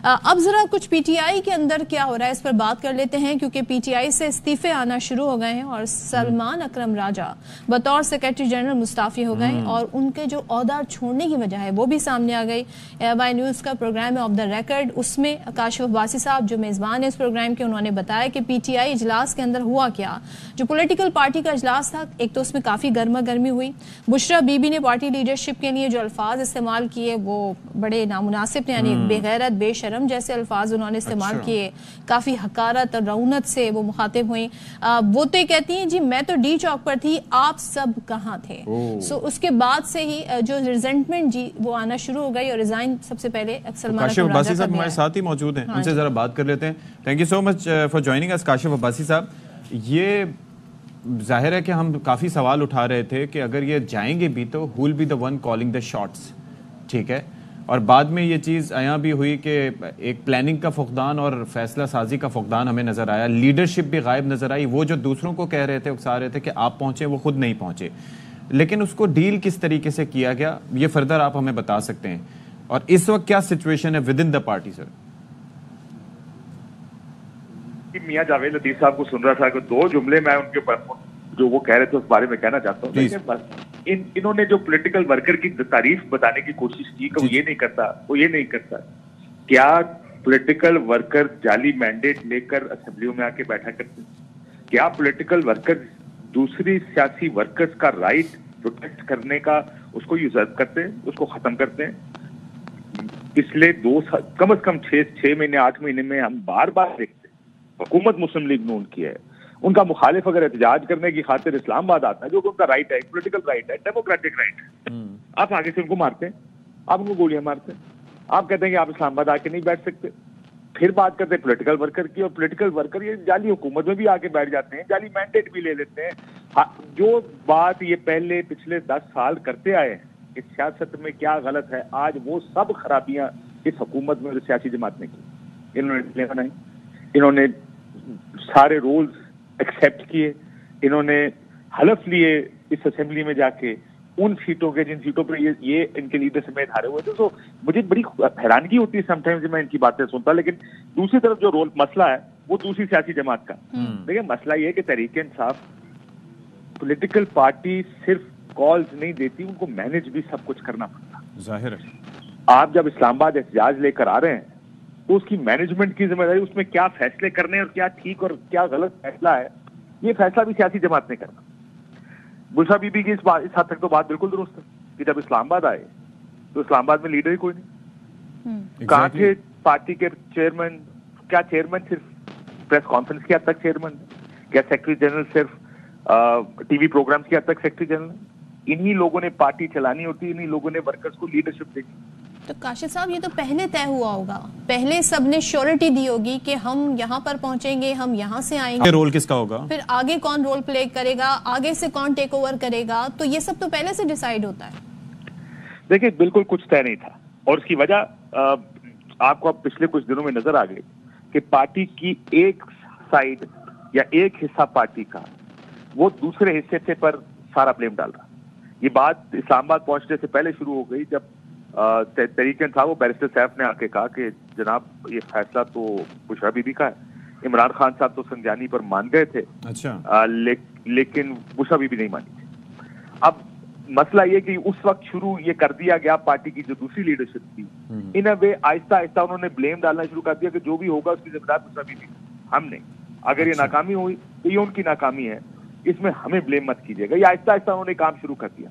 अब जरा कुछ पीटीआई के अंदर क्या हो रहा है इस पर बात कर लेते हैं, क्योंकि पीटीआई से इस्तीफे आना शुरू हो गए हैं और सलमान अकरम राजा बतौर सेक्रेटरी जनरल मुस्ताफी हो गए और उनके जो ओहदा छोड़ने की वजह है वो भी सामने आ गई। एयरबाई न्यूज का प्रोग्राम है ऑफ द रिकॉर्ड, उसमें काशिफ अब्बासी साहब जो मेजबान है इस प्रोग्राम के, उन्होंने बताया कि पीटीआई इजलास के अंदर हुआ क्या। जो पॉलिटिकल पार्टी का इजलास था, एक तो उसमें काफी गर्मा गर्मी हुई। बुशरा बीबी ने पार्टी लीडरशिप के लिए जो अल्फाज इस्तेमाल किए वो बड़े नामुनासिब थे, यानी बेगैरत बेशर्म जैसे अल्फाज उन्होंने इस्तेमाल किए। काफी हकारत और रौनत से वो मुखातिब हुई। वो तो ये कहती हैं जी मैं तो डी चौक पर थी, आप सब कहाँ थे। सो उसके बाद से ही जो रिजेंटमेंट जी वो आना शुरू हो गई और रिजाइन सबसे पहले सलमान काशिफ अब्बासी साहब हमारे साथ ही मौजूद हैं, उनसे जरा बात कर लेते हैं। Thank you so much for joining us Kashif Abbasi साहब। ये जाहिर है कि हम काफी सवाल उठा रहे थे कि अगर ये जाएंगे भी तो who will be the one calling the shots, ठीक है। और बाद में ये चीज़ यहाँ भी हुई कि एक प्लानिंग का फुकदान और फैसला साजी का फुकदान हमें नज़र आया, लीडरशिप भी गायब नज़र आई। वो जो दूसरों को कह रहे थे, उकसा रहे थे कि आप पहुँचे, वो खुद नहीं पहुँचे। लेकिन उसको डील किस तरीके से किया गया, ये फर्दर आप हमें बता सकते हैं। और इस वक्त क्या सिचुएशन है within the party sir? मियां जावेद लतीफ साहब को सुन रहा था कि दो जुमले मैं उनके जो वो कह रहे थे उस बारे में कहना चाहता हूँ। इन्होंने जो पॉलिटिकल वर्कर की तारीफ बताने की कोशिश की कि वो ये नहीं करता। क्या पॉलिटिकल वर्कर जाली मैंडेट लेकर असेंबलियों में आके बैठा करते हैं? क्या पॉलिटिकल वर्कर दूसरी सियासी वर्कर्स का राइट प्रोटेक्ट करने का उसको यूजर्व करते हैं, उसको खत्म करते हैं? पिछले कम से कम 6 महीने 8 महीने में हम बार बार देखते हैं हुकूमत मुस्लिम लीग नून की है, उनका मुखालिफ अगर एहतजाज करने की खातिर इस्लामाबाद आता है, जो उनका राइट है, पॉलिटिकल राइट है, डेमोक्रेटिक राइट है, आप आगे से उनको मारते हैं, आप उनको गोलियां मारते हैं, आप कहते हैं कि आप इस्लामाबाद आके नहीं बैठ सकते। फिर बात करते हैं पॉलिटिकल वर्कर की, और पॉलिटिकल वर्कर ये जाली हुकूमत में भी आके बैठ जाते हैं, जाली मैंडेट भी ले लेते हैं। जो बात ये पिछले 10 साल करते आए हैं कि सियासत में क्या गलत है, आज वो सब खराबियां इस हुकूमत में सियासी जमात ने की। इन्होंने बनाई, इन्होंने सारे रूल्स एक्सेप्ट किए, इन्होंने हलफ लिए इस असेंबली में जाके उन सीटों के जिन सीटों पर ये इनके लीडर समेत हारे हुए थे। तो मुझे बड़ी हैरानगी होती है समटाइम्स मैं इनकी बातें सुनता, लेकिन दूसरी तरफ जो मसला है वो दूसरी सियासी जमात का। देखिए मसला ये है कि तहरीक इंसाफ पॉलिटिकल पार्टी सिर्फ कॉल्स नहीं देती, उनको मैनेज भी सब कुछ करना पड़ता। जाहिर है आप जब इस्लामाबाद एहतजाज लेकर आ रहे हैं तो उसकी मैनेजमेंट की जिम्मेदारी, उसमें क्या फैसले करने और क्या ठीक और क्या गलत फैसला है, ये फैसला भी सियासी जमात ने करना। बुशरा बीबी की इस हद तक तो बात बिल्कुल दुरुस्त है कि जब इस्लामाबाद आए तो इस्लामाबाद में लीडर ही कोई नहीं। कहाँ थे पार्टी के चेयरमैन? क्या चेयरमैन सिर्फ प्रेस कॉन्फ्रेंस की हद तक चेयरमैन? क्या सेक्रेटरी जनरल सिर्फ टीवी प्रोग्राम की हद तक सेक्रेटरी जनरल? इन्हीं लोगों ने पार्टी चलानी होती है, इन्हीं लोगों ने वर्कर्स को लीडरशिप देनी। तो काशिफ साहब ये तो पहले तय हुआ होगा, पहले सबने श्योरिटी दी होगी कि हम यहाँ पर पहुंचेंगे, हम यहाँ से आएंगे। रोल किसका होगा, फिर आगे कौन रोल प्ले करेगा, आगे से कौन टेक ओवर करेगा, तो ये सब तो पहले से डिसाइड होता है। देखिए बिल्कुल कुछ तय नहीं था, और उसकी वजह आपको अब पिछले कुछ दिनों में नजर आ गई कि पार्टी की एक साइड या एक हिस्सा पार्टी का वो दूसरे हिस्से से पर सारा ब्लेम डाल रहा। ये बात इस्लामाबाद पहुंचने से पहले शुरू हो गई, जब तहरीक इंसाफ वो बैरिस्टर सैफ ने आके कहा कि जनाब ये फैसला तो बुशरा बीबी का है। इमरान खान साहब तो संजानी पर मान गए थे, अच्छा लेकिन बुशरा बीबी नहीं मानी थी। अब मसला ये कि उस वक्त शुरू ये कर दिया गया, पार्टी की जो दूसरी लीडरशिप थी इन अ वे आहिस्ता आहिस्ता उन्होंने ब्लेम डालना शुरू कर दिया कि जो भी होगा उसकी जिम्मेदार बुशरा बीबी, हम नहीं। अगर ये नाकामी हुई तो ये उनकी नाकामी है, इसमें हमें ब्लेम मत कीजिएगा। ये आहिस्ता आहिस्ता उन्होंने काम शुरू कर दिया।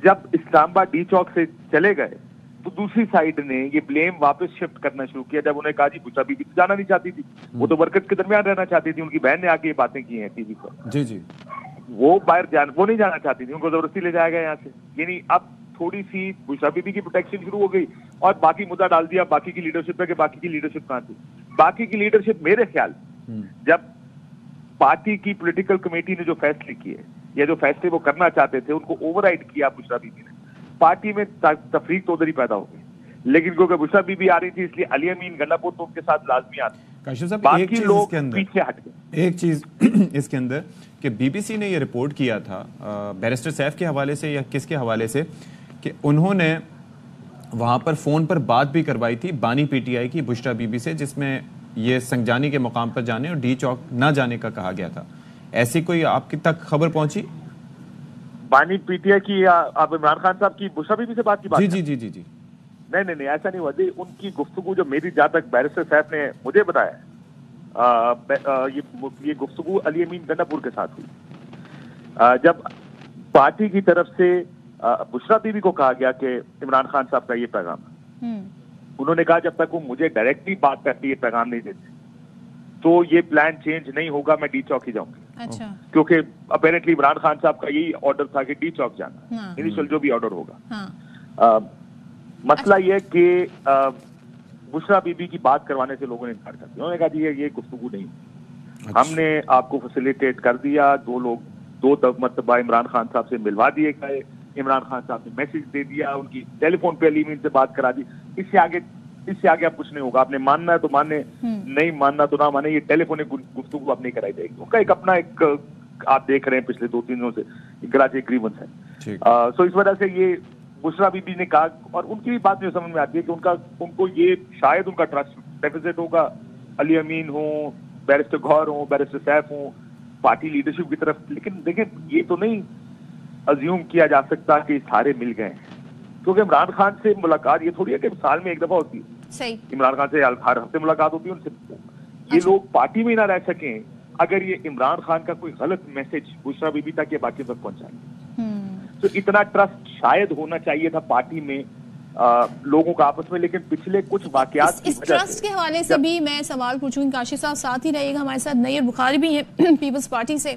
जब इस्लामाबाद डी चौक से चले गए तो दूसरी साइड ने ये ब्लेम वापस शिफ्ट करना शुरू किया। जब उन्हें कहा जी बुशरा बीबी तो जाना नहीं चाहती थी, वो तो वर्कर्स के दरमियान रहना चाहती थी, उनकी बहन ने आके ये बातें की हैं टीवी पर। जी वो वो नहीं जाना चाहती थी, उनको जबरदस्ती ले जाया गया यहाँ से। यानी अब थोड़ी सी बुशरा बीबी की प्रोटेक्शन शुरू हो गई और बाकी मुद्दा डाल दिया बाकी की लीडरशिप पे कि बाकी की लीडरशिप कहाँ थी। बाकी की लीडरशिप मेरे ख्याल जब पार्टी की पॉलिटिकल कमेटी ने जो फैसले किए या जो फैसले वो करना चाहते थे उनको ओवरराइड किया बुशरा बीबी ने, पार्टी में तफरीक तो उधर ही पैदा हो गई। लेकिन क्योंकि बुशरा बीबी आ रही थी इसलिए अली अमीन गल्लापुर तो उनके साथ लाजमी आते, बाकी लोग पीछे हट गए। एक चीज इसके अंदर कि बीबीसी ने ये रिपोर्ट किया था बैरिस्टर सैफ के हवाले से या किसके हवाले से कि उन्होंने वहां पर फोन पर बात भी करवाई थी बानी पीटीआई की बुशरा बीबी से, जिसमें ये संगजानी के मुकाम पर जाने और डी चौक ना जाने का कहा गया था। ऐसी कोई आपकी तक खबर पहुंची? बानी पीटीआई की आप इमरान खान साहब की बुशरा बीबी से बात की बात? जी जी जी जी जी। नहीं, ऐसा नहीं हुआ। उनकी गुफ्तगू जो मेरी जहाँ तक बैरिस्टर सैफ ने मुझे बताया, ये गुफ्तगू अली अमीन गन्नापुर के साथ हुई। जब पार्टी की तरफ से बुशरा बीबी को कहा गया कि इमरान खान साहब का ये पैगाम, उन्होंने कहा जब तक वो मुझे डायरेक्टली बात करके ये पैगाम नहीं देते तो ये प्लान चेंज नहीं होगा, मैं डी चौक ही जाऊंगी। अच्छा। क्योंकि अपेरेंटली इमरान खान साहब का यही ऑर्डर था कि डी चौक जाना, हाँ। इनिशियल जो भी ऑर्डर होगा। हाँ। मसला ये है कि बुशरा बीबी की बात करवाने से लोगों ने इनकार कर दिया। उन्होंने कहा जी ये गुफ्तगू नहीं, हमने आपको फैसिलिटेट कर दिया। दो मरतबा इमरान खान साहब से मिलवा दिए गए, इमरान खान साहब ने मैसेज दे दिया, उनकी टेलीफोन पे अली अमीन से बात करा दी। इससे आगे अब कुछ नहीं होगा। आपने मानना है तो माने, नहीं मानना तो ना माने, ये टेलीफोनिक गुफ्तगू अब नहीं कराई जाएगी। उनका एक अपना आप देख रहे हैं पिछले 2-3 दिनों से कराची ग्रीवेंस है। सो इस वजह से ये बुशरा बीबी ने कहा, और उनकी भी बात मुझे समझ में आती है कि उनको ये शायद उनका ट्रस्ट डेफिसिट होगा। अली अमीन हो, बैरिस्टर गौहर हो, बैरिस्टर सैफ हो, पार्टी लीडरशिप की तरफ। लेकिन देखिए ये तो नहीं अज्यूम किया जा सकता कि सारे मिल गए, क्योंकि इमरान खान से मुलाकात ये थोड़ी है कि साल में एक दफा होती है। सही। इमरान खान से हर हफ्ते मुलाकात होती है उनसे। ये लोग पार्टी में ना रह सकें अगर ये इमरान खान का कोई गलत मैसेज बुशरा बीबी तक या बाकी तक पहुंचाए। तो इतना ट्रस्ट शायद होना चाहिए था पार्टी में लोगों का आपस में। लेकिन पिछले कुछ वाकयात इस ट्रस्ट के हवाले से भी मैं सवाल पूछूंगी। काशिफ साहब साथ ही रहिएगा, हमारे साथ नईर बुखारी भी है पीपल्स पार्टी से।